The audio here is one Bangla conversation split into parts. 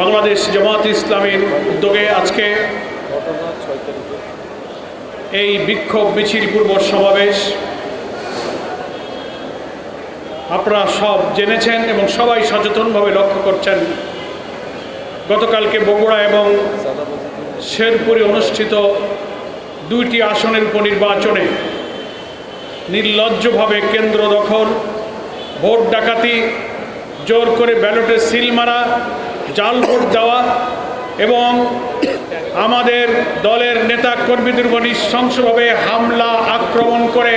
বাংলাদেশ জামাত ইসলামীর উদ্যোগে আজকে এই বিক্ষোভ মিছিল পূর্ব সমাবেশ আপনারা সব জেনেছেন এবং সবাই সচেতনভাবে লক্ষ্য করছেন। গতকালকে বগুড়া এবং শেরপুরে অনুষ্ঠিত দুইটি আসনের উপনির্বাচনে নির্লজ্জভাবে কেন্দ্র দখল, ভোট ডাকাতি, জোর করে ব্যালটে সিল মারা, জাল ভোট দেওয়া এবং আমাদের দলের নেতা কর্মীদের উপর নৃশংসভাবে হামলা আক্রমণ করে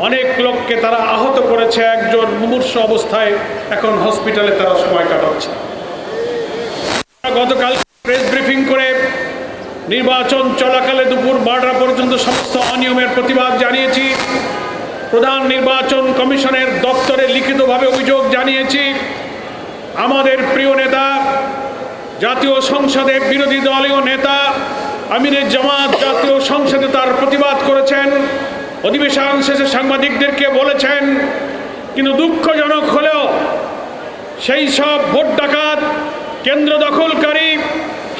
অনেক লোককে তারা আহত করেছে। একজন মুমূর্ষু অবস্থায় এখন হসপিটালে তারা সময় কাটাচ্ছে। গতকাল প্রেস ব্রিফিং করে নির্বাচন চলাকালে দুপুর 12টা পর্যন্ত সমস্ত অনিয়মের প্রতিবাদ জানিয়েছি। প্রধান নির্বাচন কমিশনের দপ্তরে লিখিতভাবে অভিযোগ জানিয়েছি। আমাদের প্রিয় নেতা, জাতীয় সংসদে বিরোধী দলীয় নেতা আমিরে জামাত জাতীয় সংসদে তার প্রতিবাদ করেছেন, অধিবেশন শেষে সাংবাদিকদেরকে বলেছেন। কিন্তু দুঃখজনক হলেও সেই সব ভোট ডাকাত, কেন্দ্র দখলকারী,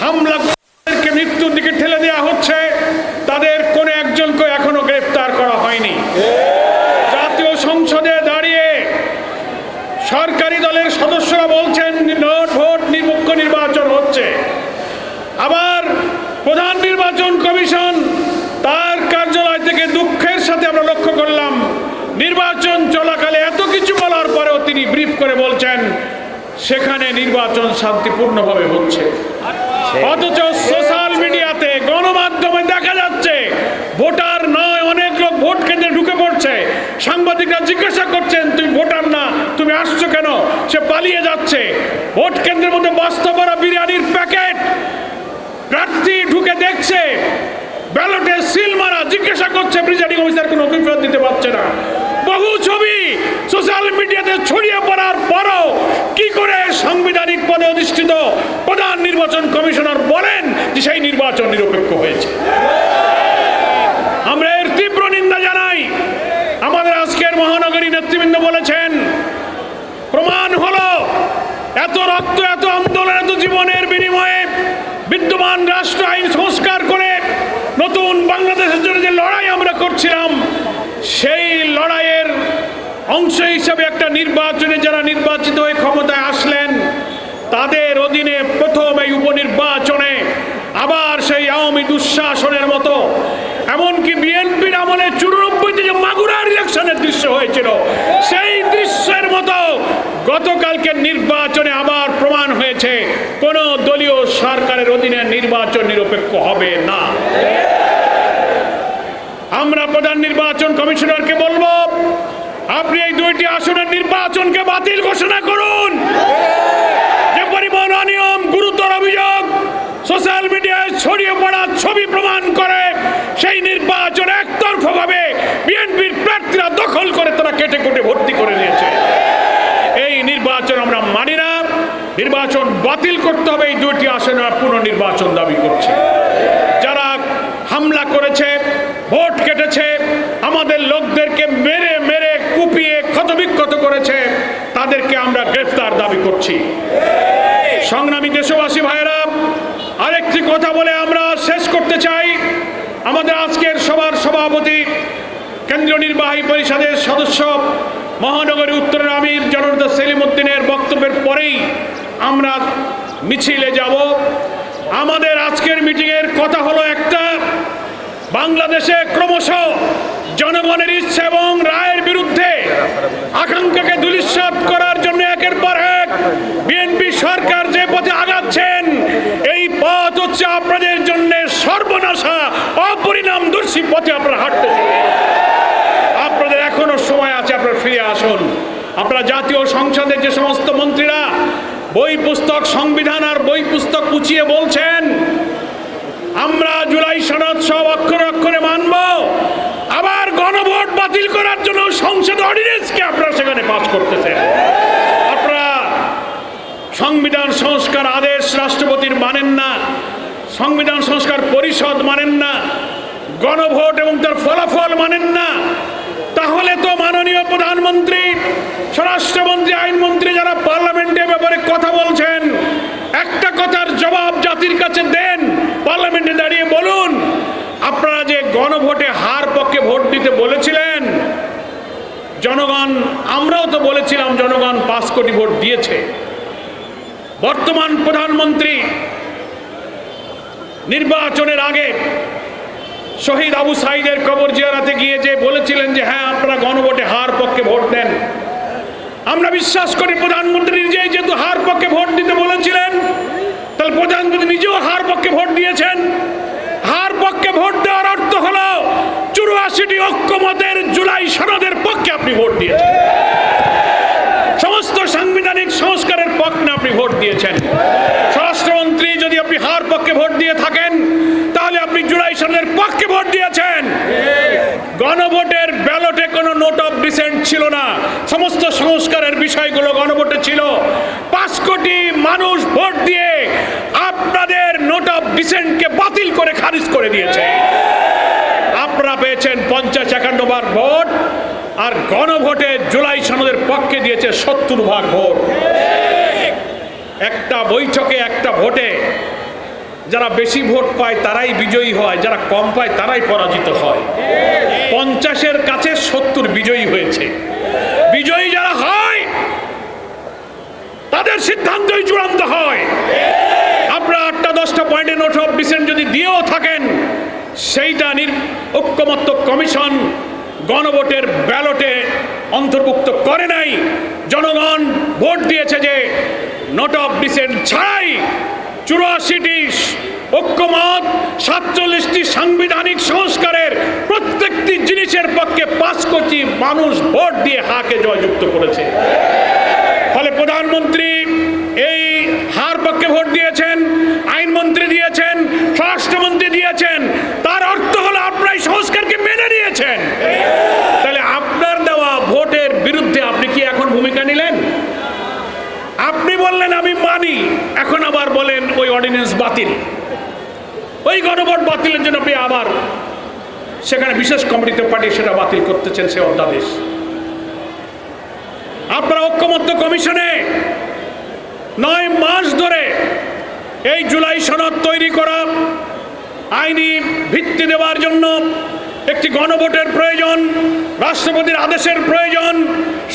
হামলাকারীদেরকে মৃত্যুর দিকে ঠেলে দেওয়া হচ্ছে। তাদের কোনো একজনকে এখনো গ্রেফতার করা হয়নি। জাতীয় সংসদে দাঁড়িয়ে সরকারি দলের সদস্যরা বলছেন ভোট নিরপেক্ষ নির্বাচন হচ্ছে। আবার প্রধান নির্বাচন কমিশন তার কার্যালয় থেকে দুঃখের সাথে আমরা লক্ষ্য করলাম নির্বাচন চলাকালে এত কিছু বলার পরেও তিনি ব্রিফ করে বলছেন সেখানে নির্বাচন শান্তিপূর্ণভাবে হচ্ছে। অথচ সোশ্যাল মিডিয়াতে, গণমাধ্যমে দেখা যাচ্ছে ভোটার নয়, অনেক লোক ভোট কেন্দ্রে ঢুকে পড়ছে। সাংবাদিকরা জিজ্ঞাসা করছেন তুমি ভোটার না, তুমি আসছো কেন? সে পালিয়ে যাচ্ছে। ভোট কেন্দ্রের মধ্যে বস্তা ভরা বিরিয়ানির প্যাকেট, প্রার্থী ঢুকে দেখছে, ব্যালটে সিল মারা, জিজ্ঞাসা করছে প্রিজাইডিং অফিসার কোনো অভিযোগ দিতে পারছে না। বহু ছবি সোশ্যাল মিডিয়াতে ছড়িয়ে পড়ার পরও কি করে সাংবিধানিক পদে অধিষ্ঠিত প্রধান নির্বাচন কমিশনার বলেন যে সেই নির্বাচন নিরপেক্ষ হয়েছে? আমরা এর তীব্র নিন্দা জানাই। আমাদের আজকের মহানগরী নেতৃবৃন্দ বলেছেন প্রমাণ হলো এত রক্ত, এত আন্দোলন, এত জীবনের বিনিময়ে বিদ্যমান রাষ্ট্র আইন সংস্কার করে নতুন বাংলাদেশের জন্য যে লড়াই আমরা করছিলাম, সেই লড়াইয়ের অংশ হিসাবে একটা নির্বাচনে যারা নির্বাচিত হয়ে ক্ষমতায় আসলেন তাদের অধীনে প্রথম এই উপনির্বাচনে আবার সেই আওয়ামী দুঃশাসনের মতো, এমনকি বিএনপির আমলে 94-তে যে মাগুরার ইলেকশনের দৃশ্য হয়েছিল সেই দৃশ্যের মতো গতকালকে নির্বাচনে আবার প্রমাণ হয়েছে কোন দলীয় সরকারের অধীনে নির্বাচন নিরপেক্ষ হবে না। আমরা প্রধান নির্বাচন কমিশনারকে বলবো আপনি এই দুইটি আসনের নির্বাচনকে বাতিল ঘোষণা করুন। যে পরিমাণ অনিয়ম, গুরুতর অভিযোগ সোশ্যাল মিডিয়ায় ছড়িয়ে পড়া ছবি প্রমাণ করে সেই নির্বাচন একতরফাভাবে বিএনপির প্রার্থীরা দখল করে তারা কেটে কুটে ভর্তি করে নিয়েছে। এই নির্বাচন আমরা মানি না। নির্বাচন বাতিল করতে হবে। এই দুইটি আসনে পুনর্নির্বাচন দাবি করছে। যারা হামলা করেছে, ভোট কেটেছে, আমাদের লোকদেরকে মেরে মেরে কুপিয়ে ক্ষতবিক্ষত করেছে, তাদেরকে আমরা গ্রেফতার দাবি করছি। সংগ্রামী দেশবাসী ভাইয়েরা, আরেকটি কথা বলে আমরা শেষ করতে চাই। আমাদের আজকের সভার সভাপতি, কেন্দ্রীয় নির্বাহী পরিষদের সদস্য, মহানগরী উত্তরের আমির জননেতা সেলিম উদ্দিনের বক্তব্যের পরেই আমরা মিছিলে যাব। আমাদের আজকের মিটিংয়ের কথা হলো একটা, বাংলাদেশে ক্রমশ জনগণের ইচ্ছা এবং রায়ের বিরুদ্ধে আকাঙ্ক্ষাকে ধূলিসাৎ করার জন্য একের পর এক বিএনপি সরকার যে পথে আগাচ্ছেন, এই পথ হচ্ছে আপনাদের জন্য সর্বনাশা, অপরিণামদর্শী পথে আপনারা হাঁটতেছেন। আপনাদের এখনো সময় আছে, আপনারা ফিরে আসুন। আপনারা জাতীয় সংসদের যে সমস্ত মন্ত্রীরা বই পুস্তক, সংবিধান আর বই পুস্তক উঁচিয়ে বলছেন আমরা জুলাই সনদ সব অক্ষরে অক্ষরে মানব, আবার গণভোট বাতিল করার জন্য সংসদ অর্ডিন্যান্সকে আপনারা সেখানে পাস করতেছেন। আপনারা সংবিধান সংস্কার আদেশ রাষ্ট্রপতির মানেন না, সংবিধান সংস্কার পরিষদ মানেন না, গণভোট এবং তার ফলাফল মানেন না। তাহলে তো মাননীয় প্রধানমন্ত্রী, স্বরাষ্ট্রমন্ত্রী, আইনমন্ত্রী যারা পার্লামেন্টে ব্যাপারে কথা বলছেন, একটা গণভোটে হার পক্ষে ভোট দিতে বলেছিলেন, জনগণ, আমরাও তো বলেছিলাম জনগণ 5 কোটি ভোট দিয়েছে। বর্তমান প্রধানমন্ত্রী নির্বাচনের আগে শহীদ আবু সাইদের কবর জিয়ারতে গিয়ে যে বলেছিলেন যে হ্যাঁ আপনারা গণভোটে হার পক্ষে ভোট দেন, আমরা বিশ্বাস করি প্রধানমন্ত্রী নিজেই যেহেতু হার পক্ষে ভোট দিতে বলেছিলেন, তাহলে প্রধানমন্ত্রী নিজেও হার পক্ষে ভোট দিয়েছেন। হার পক্ষে ভোট দেওয়ার অর্থ হলো 84টি ঐক্যমতের জুলাই সনদের পক্ষে আপনি ভোট দিয়েছেন, সমস্ত সাংবিধানিক সংস্কারের পক্ষে আপনি ভোট দিয়েছেন। স্বরাষ্ট্রমন্ত্রী যদি আপনি হার পক্ষে ভোট দিয়ে থাকেন তাহলে আপনি জুলাই সনদের পক্ষে ভোট দিয়েছেন। গণভোটের ব্যালটে কোনো নোট অফ ডিসেন্ট ছিল না, সমস্ত সংস্কারের বিষয়গুলো গণভোটে ছিল। 5 কোটি মানুষ ভোট দিয়ে আপনাদের নোট অফ ডিসেন্টকে বাতিল করে খারিজ করে দিয়েছে। আপনারা পেয়েছেন 50-51 বার ভোট, আর গণভোটে জুলাই সনদের পক্ষে দিয়েছে 70 ভাগ ভোট। একটা বৈঠকে একটা ভোটে যারা বেশি ভোট পায় তারাই বিজয়ী হয়, যারা কম পায় তারাই পরাজিত হয়। 50-এর কাছে 70 বিজয়ী হয়েছে। বিজয়ী যারা হয় তাদের সিদ্ধান্তই চূড়ান্ত হয়। আপনারা 8-10টা পয়েন্টে নোট অফ ডিসেন্ট যদি দিয়েও থাকেন, সেইটা ঐক্যমত্য কমিশন গণভোটের ব্যালটে অন্তর্ভুক্ত করে নাই। জনগণ ভোট দিয়েছে যে নোট অফ ডিসেন্ট ছাড়াই 84টি ঐক্যমত, 47টি সাংবিধানিক সংস্কারের প্রত্যেকটি জিনিসের পক্ষে 5 কোটি মানুষ ভোট দিয়ে হাকে জয়যুক্ত করেছে। ফলে প্রধানমন্ত্রী এই হার পক্ষে ভোট দিয়েছেন, আইনমন্ত্রী দিয়েছেন, স্বরাষ্ট্রমন্ত্রী দিয়েছেন, তার অর্থ হলো আপনারা এই সংস্কারকে মেনে নিয়েছেন। তাহলে আপনার দেওয়া ভোটের বিরুদ্ধে আপনি কি এখন ভূমিকা নিলেন? আপনি বললেন আমি মানি, এখন আবার বলেন ওই অর্ডিন্যান্স বাতিল। ওই গণভোট বাতিলের জন্য আপনি আবার সেখানে বিশেষ কমিটিতে পাঠিয়ে সেটা বাতিল করতেছেন সে অধ্যাদেশ। আপনারা ঐক্যমত্য কমিশনে 9 মাস ধরে এই জুলাই সনদ তৈরি করা, আইনি ভিত্তি দেওয়ার জন্য একটি গণভোটের প্রয়োজন, রাষ্ট্রপতির আদেশের প্রয়োজন,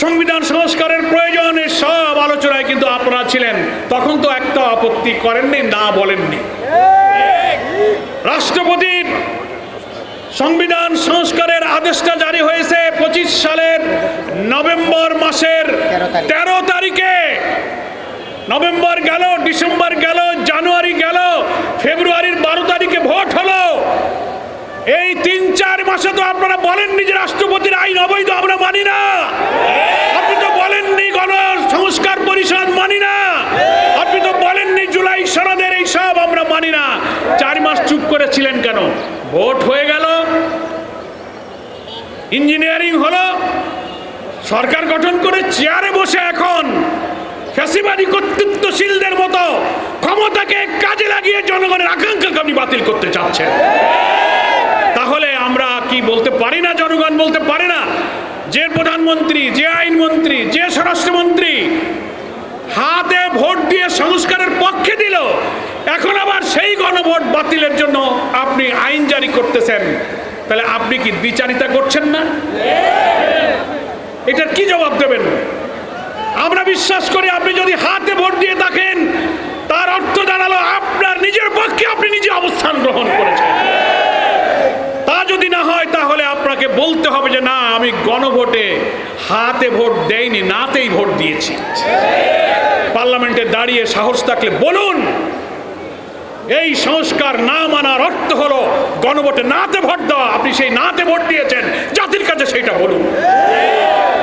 সংবিধান সংস্কারের প্রয়োজন, এই সব আলোচনায় কিন্তু আপনারা ছিলেন। তখন তো একটা আপত্তি করেননি, না বলেননি। রাষ্ট্রপতির সংবিধান সংস্কারের আদেশটা জারি হয়েছে 25 সালের নভেম্বর মাসের 13 তারিখে। নভেম্বর গেল, ডিসেম্বর গেল, জানুয়ারি গেল, ফেব্রুয়ারির 12 তারিখে ভোট হলো। এই 3-4 মাসে তো আপনারা বলেননি যে রাষ্ট্রপতির আইন অবৈধ, আমরা মানি না। আপনি তো বলেননি গণ সংস্কার পরিষদ মানি না। আপনি তো বলেননি জুলাই সনদের এই সব আমরা মানি না। 4 মাস চুপ করেছিলেন কেন? ভোট হয়ে গেল, ইঞ্জিনিয়ারিং হলো, সরকার গঠন করে চেয়ারে বসে এখন ফ্যাসিবাদী কর্তৃত্বশীলদের মতো ক্ষমতাকে কাজে লাগিয়ে জনগণের আকাঙ্ক্ষাকে আপনি বাতিল করতে চাচ্ছেন। তাহলে আমরা কি বলতে পারি না, জনগণ বলতে পারে না যে প্রধানমন্ত্রী, যে আইনমন্ত্রী, যে স্বরাষ্ট্রমন্ত্রী হাতে ভোট দিয়ে সংস্কারের পক্ষে দিল, এখন আবার সেই গণভোট বাতিলের জন্য আপনি আইন জারি করতেছেন? তাহলে আপনি কি দ্বিচারিতা করছেন না? এটার কি জবাব দেবেন? আমরা বিশ্বাস করি আপনি যদি হাতে ভোট দিয়ে থাকেন তার অর্থ দাঁড়ালো আপনার নিজের পক্ষে আপনি নিজে অবস্থান গ্রহণ করেছেন। তা যদি না হয় তাহলে আপনাকে বলতে হবে যে না, আমি গণভোটে হাতে ভোট দেইনি, নাতেই ভোট দিয়েছি। পার্লামেন্টে দাঁড়িয়ে সাহস থাকলে বলুন, এই সংস্কার না মানার অর্থ হলো গণভোটে নাতে ভোট দেওয়া। আপনি সেই নাতে ভোট দিয়েছেন, জাতির কাছে সেইটা বলুন,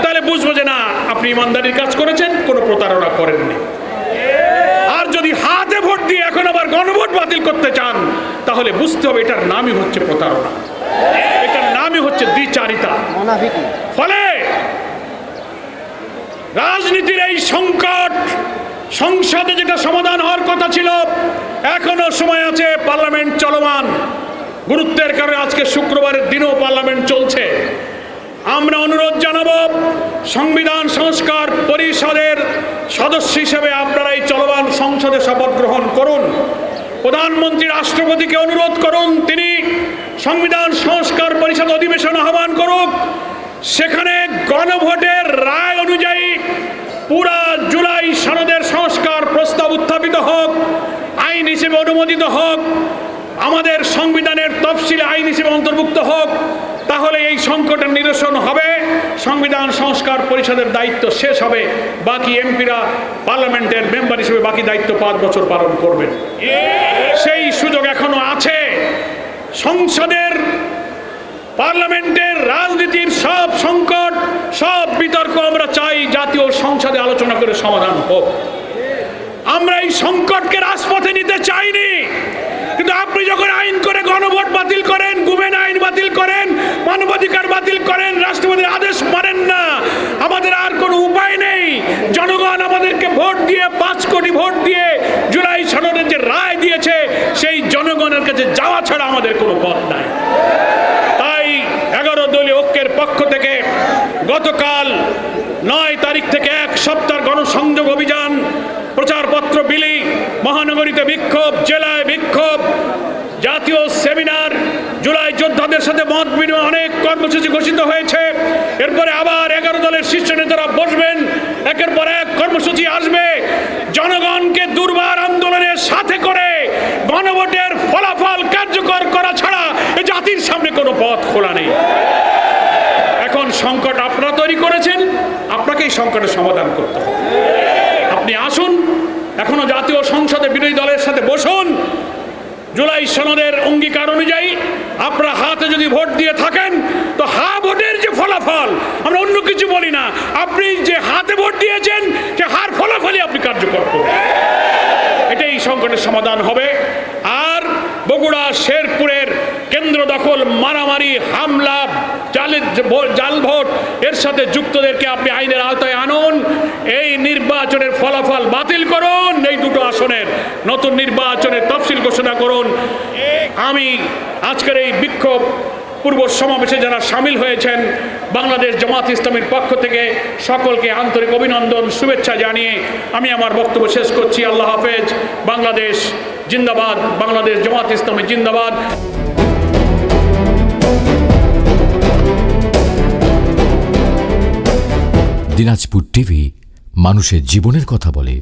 তাহলে বুঝবো যে না আপনি ইমানদারির কাজ করেছেন, কোনো প্রতারণা করেননি। আর যদি হাতে ভোট দিয়ে এখন আবার গণভোট বাতিল করতে চান তাহলে বুঝতে হবে এটার নামই হচ্ছে প্রতারণা, এটার নামই হচ্ছে দ্বিচারিতা। ফলে রাজনীতির এই সংকট সংসদে যেটা সমাধান হওয়ার কথা ছিল, এখনো সময় আছে, পার্লামেন্ট চলমান। গুরুত্বের কারণে আজকে শুক্রবারের দিনও পার্লামেন্ট চলছে। আমরা অনুরোধ জানাবো সংবিধান সংস্কার পরিষদের সদস্য হিসেবে আপনারা এই চলমান সংসদে শপথ গ্রহণ করুন। প্রধানমন্ত্রী রাষ্ট্রপতিকে অনুরোধ করুন তিনি সংবিধান সংস্কার পরিষদ অধিবেশন আহ্বান করুক, সেখানে গণভোটের রায় অনুযায়ী পুরা জুলাই সনদের সংস্কার প্রস্তাব উত্থাপিত হোক, আইন হিসেবে অনুমোদিত হোক, আমাদের সংবিধানের তফসিলে আইন হিসেবে অন্তর্ভুক্ত হোক। তাহলে এই সংকটের নিরসন হবে, সংবিধান সংস্কার পরিষদের দায়িত্ব শেষ হবে, বাকি এমপিরা পার্লামেন্টের মেম্বার হিসেবে বাকি দায়িত্ব 5 বছর পালন করবেন। সেই সুযোগ এখনো আছে। সংসদের পার্লামেন্টের রাজনীতির সব সংকট, সব বিতর্ক আমরা চাই জাতীয় সংসদে আলোচনা করে সমাধান হোক। আমরা এই সংকটকে রাজপথে নিতে চাইনি, কিন্তু আপনি যখন আইন করে গণভোট বাতিল করেন, গুমেন আইন বাতিল করেন, মানবাধিকার বাতিল করেন, রাষ্ট্রপতির আদেশ মানেন না, আমাদের আর কোনো উপায় নেই। জনগণ আমাদেরকে ভোট দিয়ে 5 কোটি ভোট দিয়ে জুলাই সনদের যে রায় দিয়েছে, সেই জনগণের কাছে যাওয়া ছাড়া আমাদের কোনো পথ নাই। তাই 11 দলীয় ঐক্যের পক্ষ থেকে গতকাল 9 তারিখ থেকে 1 সপ্তাহ গণসংযোগ অভিযান, প্রচারপত্র বিলি, মহানগরীতে বিক্ষোভ, জেলায় বিক্ষোভ, জাতীয় সেমিনার, জুলাই যোদ্ধাদের সাথে মত বিনিময়, অনেক কর্মসূচি ঘোষিত হয়েছে। এরপরে আবার 11 দলের শীর্ষ নেতারা বসবেন, একের পর এক কর্মসূচি আসবে। জনগণকে দুর্বার আন্দোলনের সাথে করে গণভোটের ফলাফল কার্যকর করা ছাড়া এই জাতির সামনে কোনো পথ খোলা নেই। এখন সংকট আপনারা তৈরি করেছেন, আপনাকেই সংকটের সমাধান করতে হবে। আপনি আসুন, এখনো জাতীয় সংসদে বিরোধী দলের সাথে বসুন। জুলাই সনদের অঙ্গীকার অনুযায়ী আপনারা হাতে যদি ভোট দিয়ে থাকেন, তো ভোটের যে ফলাফল, আমরা অন্য কিছু বলি না, আপনি যে হাতে ভোট দিয়েছেন সে ফলাফলই আপনি কার্যকর করুন। এটাই সংকটের সমাধান হবে। আর বগুড়া শেরপুরের কেন্দ্র দখল, মারামারি, হামলা, জাল ভোট, এর সাথে যুক্তদেরকে আপনি আইনের আওতায় আনুন। এই নির্বাচনের ফলাফল বাতিল করুন, এই 2টো আসনের নতুন নির্বাচনের তফসিল ঘোষণা করুন। আমি আজকের এই বিক্ষোভ পূর্ব সমাবেশে যারা সামিল হয়েছেন, বাংলাদেশ জামাত ইসলামীর পক্ষ থেকে সকলকে আন্তরিক অভিনন্দন, শুভেচ্ছা জানিয়ে আমি আমার বক্তব্য শেষ করছি। আল্লাহ হাফেজ। বাংলাদেশ জিন্দাবাদ, বাংলাদেশ জামাত ইসলামী জিন্দাবাদ। দিনাজপুর টিভি, মানুষের জীবনের কথা বলে।